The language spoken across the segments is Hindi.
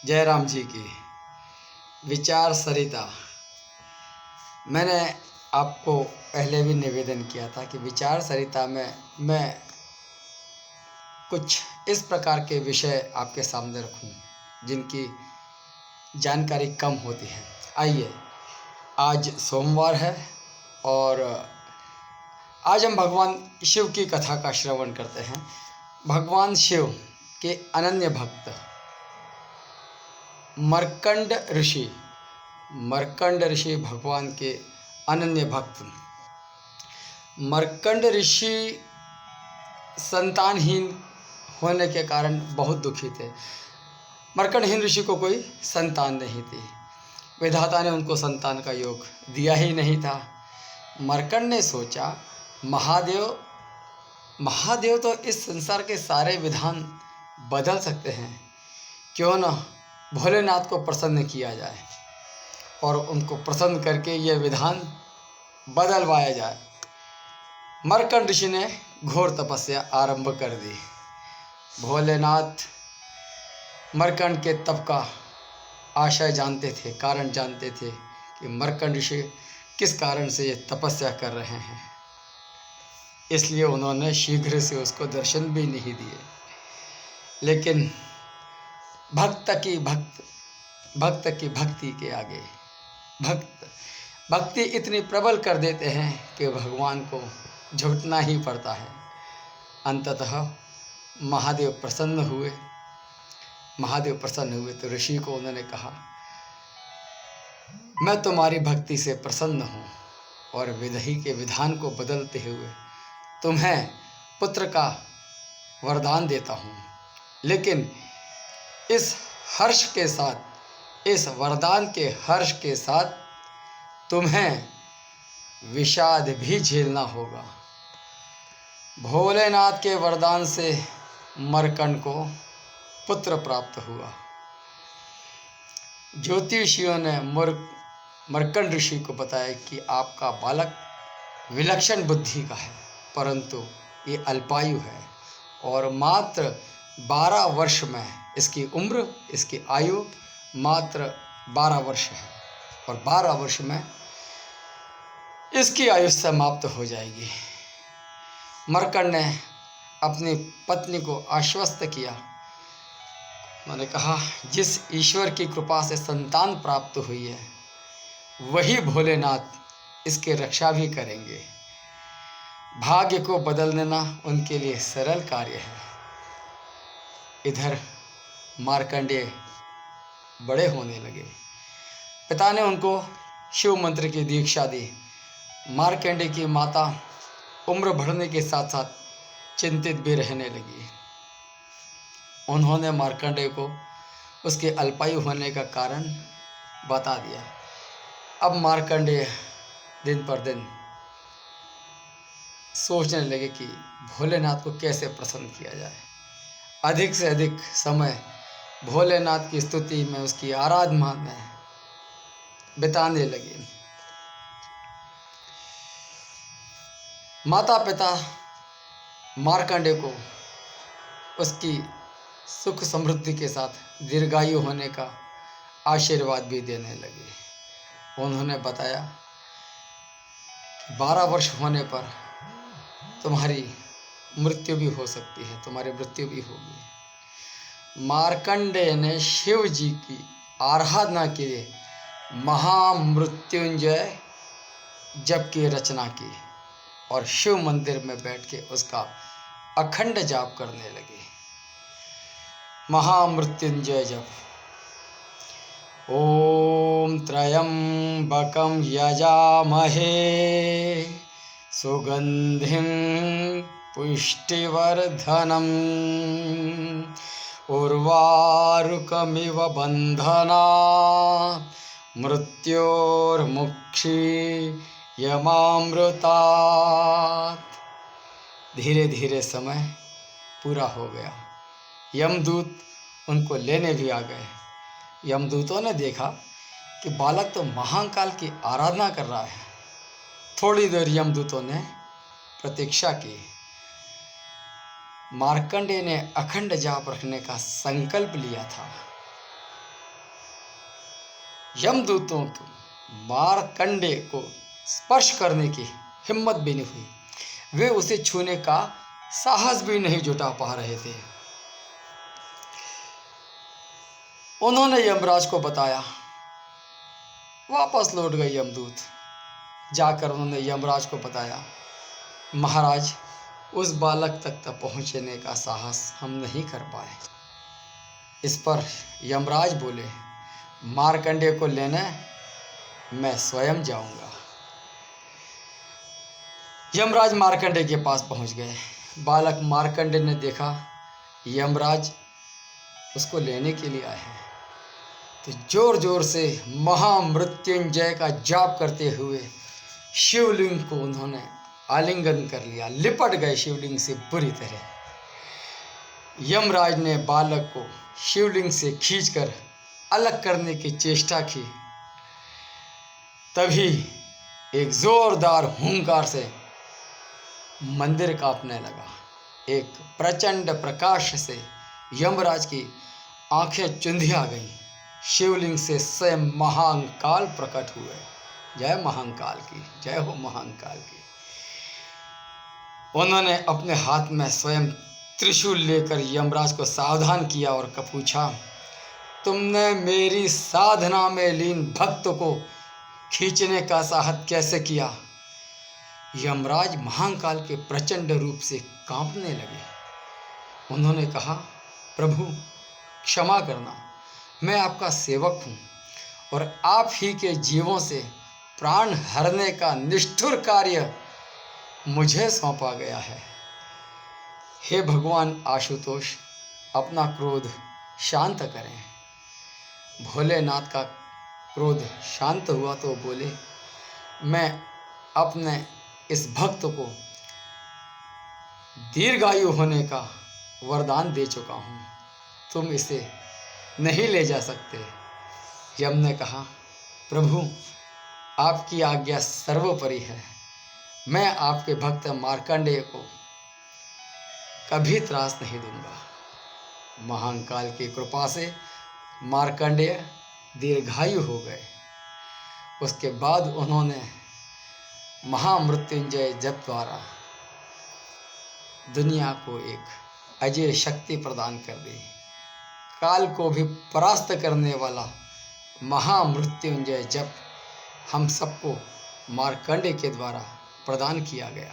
जयराम जी की विचार सरिता। मैंने आपको पहले भी निवेदन किया था कि विचार सरिता में मैं कुछ इस प्रकार के विषय आपके सामने रखूं जिनकी जानकारी कम होती है। आइए, आज सोमवार है और आज हम भगवान शिव की कथा का श्रवण करते हैं। भगवान शिव के अनन्य भक्त मर्कंड ऋषि भगवान के अनन्य भक्त। मर्कंड ऋषि संतानहीन होने के कारण बहुत दुखी थे। मर्कंडहीन ऋषि को कोई संतान नहीं थी। विधाता ने उनको संतान का योग दिया ही नहीं था। मर्कंड ने सोचा, महादेव तो इस संसार के सारे विधान बदल सकते हैं, क्यों न भोलेनाथ को प्रसन्न किया जाए और उनको प्रसन्न करके ये विधान बदलवाया जाए। मर्कंड ऋषि ने घोर तपस्या आरंभ कर दी। भोलेनाथ मर्कंड के तप का आशय जानते थे, कारण जानते थे कि मर्कंड ऋषि किस कारण से ये तपस्या कर रहे हैं, इसलिए उन्होंने शीघ्र से उसको दर्शन भी नहीं दिए। लेकिन भक्त की भक्ति के आगे भक्ति इतनी प्रबल कर देते हैं कि भगवान को झुकना ही पड़ता है। अंततः महादेव प्रसन्न हुए तो ऋषि को उन्होंने कहा, मैं तुम्हारी भक्ति से प्रसन्न हूँ और विधि के विधान को बदलते हुए तुम्हें पुत्र का वरदान देता हूँ, लेकिन इस वरदान के हर्ष के साथ तुम्हें विषाद भी झेलना होगा। भोलेनाथ के वरदान से मर्कंड को पुत्र प्राप्त हुआ। ज्योतिषियों ने मर्कंड ऋषि को बताया कि आपका बालक विलक्षण बुद्धि का है, परंतु ये अल्पायु है और मात्र 12 वर्ष में इसकी आयु मात्र 12 वर्ष है और 12 वर्ष में इसकी आयु समाप्त हो जाएगी। मर्कंड ने अपनी पत्नी को आश्वस्त किया। मैंने कहा, जिस ईश्वर की कृपा से संतान प्राप्त हुई है वही भोलेनाथ इसकी रक्षा भी करेंगे। भाग्य को बदल देना उनके लिए सरल कार्य है। इधर मार्कंडेय बड़े होने लगे। पिता ने उनको शिव मंत्र की दीक्षा दी। मार्कंडेय की माता उम्र बढ़ने के साथ साथ चिंतित भी रहने लगी। उन्होंने मार्कंडेय को उसके अल्पायु होने का कारण बता दिया। अब मार्कंडेय दिन पर दिन सोचने लगे कि भोलेनाथ को कैसे प्रसन्न किया जाए। अधिक से अधिक समय भोलेनाथ की स्तुति में, उसकी आराधना में बिताने लगे। माता पिता मार्कंडेय को उसकी सुख समृद्धि के साथ दीर्घायु होने का आशीर्वाद भी देने लगे। उन्होंने बताया, 12 वर्ष होने पर तुम्हारी मृत्यु भी हो सकती है, तुम्हारी मृत्यु भी होगी। मार्कंडेय ने शिव जी की आराधना के लिए महामृत्युंजय जप की रचना की और शिव मंदिर में बैठ के उसका अखंड जाप करने लगे। महामृत्युंजय जप। ओम त्र्यंबकं यजामहे सुगंधिं पुष्टिवर्धनम् उर्वारुकमिव बन्धनात् मृत्योर्मुक्षीयमामृतात्। धीरे धीरे समय पूरा हो गया। यमदूत उनको लेने भी आ गए। यमदूतों ने देखा कि बालक तो महाकाल की आराधना कर रहा है। थोड़ी देर यमदूतों ने प्रतीक्षा की। मार्कंडेय ने अखंड जाप रखने का संकल्प लिया था। यमदूतों को मारकंडे को स्पर्श करने की हिम्मत भी नहीं हुई। वे उसे छूने का साहस भी नहीं जुटा पा रहे थे। उन्होंने यमराज को बताया। वापस लौट गए यमदूत। जाकर उन्होंने यमराज को बताया, महाराज, उस बालक तक पहुंचने का साहस हम नहीं कर पाए। इस पर यमराज बोले, मारकंडे को लेने मैं स्वयं जाऊंगा। यमराज मारकंडे के पास पहुंच गए। बालक मारकंडे ने देखा यमराज उसको लेने के लिए आए हैं, तो जोर जोर से महामृत्युंजय का जाप करते हुए शिवलिंग को उन्होंने आलिंगन कर लिया, लिपट गए शिवलिंग से बुरी तरह। यमराज ने बालक को शिवलिंग से खींचकर अलग करने की चेष्टा की। तभी एक जोरदार हुंकार से मंदिर कांपने लगा। एक प्रचंड प्रकाश से यमराज की आंखें चुंधिया गईं। शिवलिंग से स्वयं महाकाल प्रकट हुए। जय महाकाल की, जय हो महाकाल की। उन्होंने अपने हाथ में स्वयं त्रिशूल लेकर यमराज को सावधान किया और पूछा, तुमने मेरी साधना में लीन भक्त को खींचने का साहस कैसे किया? यमराज महाकाल के प्रचंड रूप से कांपने लगे। उन्होंने कहा, प्रभु क्षमा करना, मैं आपका सेवक हूँ और आप ही के जीवों से प्राण हरने का निष्ठुर कार्य मुझे सौंपा गया है। हे भगवान आशुतोष, अपना क्रोध शांत करें। भोलेनाथ का क्रोध शांत हुआ तो बोले, मैं अपने इस भक्त को दीर्घायु होने का वरदान दे चुका हूँ, तुम इसे नहीं ले जा सकते। यम ने कहा, प्रभु आपकी आज्ञा सर्वोपरि है। मैं आपके भक्त मार्कंडेय को कभी त्रास नहीं दूंगा। महाकाल की कृपा से मार्कंडेय दीर्घायु हो गए। उसके बाद उन्होंने महामृत्युंजय जप द्वारा दुनिया को एक अजय शक्ति प्रदान कर दी। काल को भी परास्त करने वाला महामृत्युंजय जप हम सबको मार्कंडेय के द्वारा प्रदान किया गया।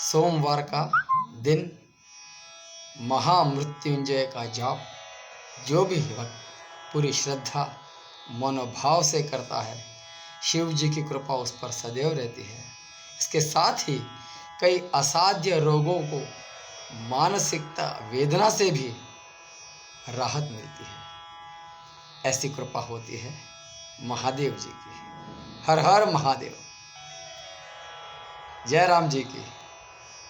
सोमवार का दिन महामृत्युंजय का जाप जो भी भक्त पूरी श्रद्धा मनोभाव से करता है, शिव जी की कृपा उस पर सदैव रहती है। इसके साथ ही कई असाध्य रोगों को मानसिकता वेदना से भी राहत मिलती है। ऐसी कृपा होती है महादेव जी की। हर हर महादेव। जय राम जी की।